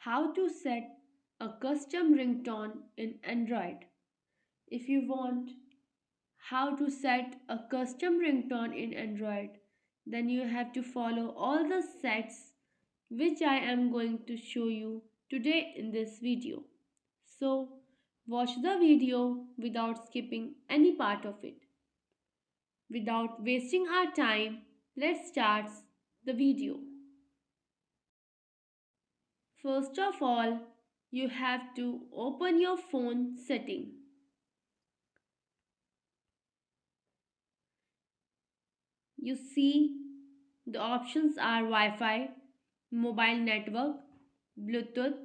How to set a custom ringtone in Android. If you want how to set a custom ringtone in Android, then you have to follow all the steps which I am going to show you today in this video. So, watch the video without skipping any part of it. Without wasting our time, let's start the video. First of all, you have to open your phone setting. You see the options are Wi-Fi, mobile network, Bluetooth,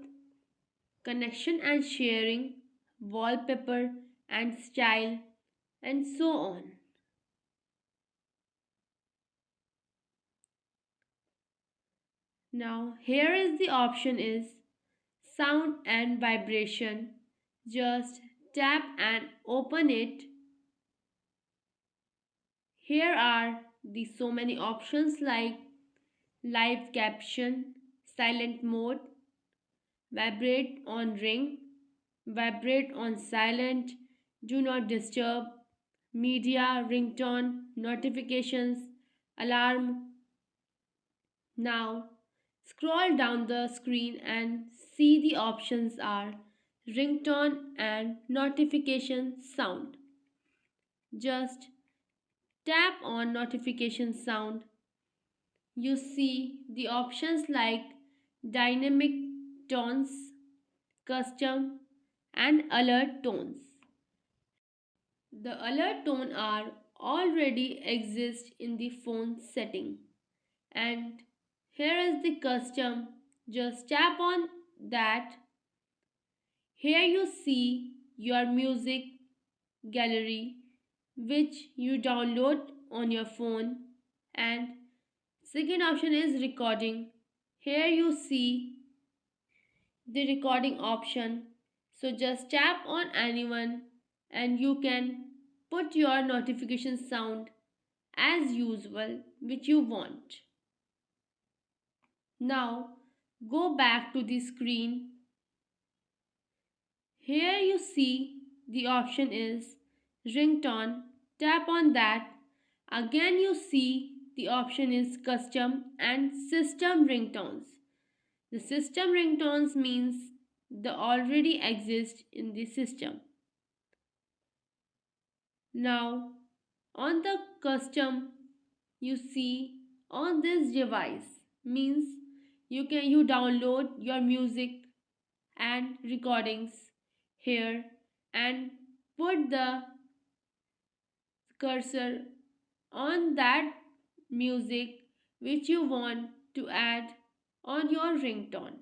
connection and sharing, wallpaper and style, and so on. Now here is the option is sound and vibration. Just tap and open it. Here are the so many options like live caption, silent mode, vibrate on ring, vibrate on silent, do not disturb, media, ringtone, notifications, alarm. Now scroll down the screen and see the options are ringtone and notification sound. Just tap on notification sound. You see the options like dynamic tones, custom, and alert tones. The alert tone are already exist in the phone setting, and here is the custom. Just tap on that. Here you see your music gallery which you download on your phone, and second option is recording. Here you see the recording option. So just tap on anyone and you can put your notification sound as usual which you want. Now go back to the screen. Here you see the option is ringtone. Tap on that. Again you see the option is custom and system ringtones. The system ringtones means they already exist in the system. Now on the custom you see on this device means you download your music and recordings here and put the cursor on that music which you want to add on your ringtone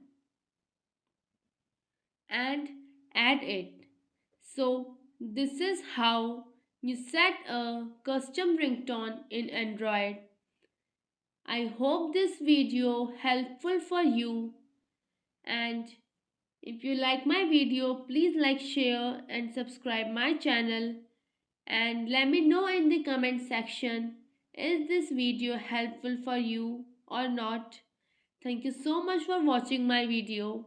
and add it. So this is how you set a custom ringtone in Android. I hope this video helpful for you, and if you like my video, please like, share and subscribe my channel, and let me know in the comment section is this video helpful for you or not. Thank you so much for watching my video.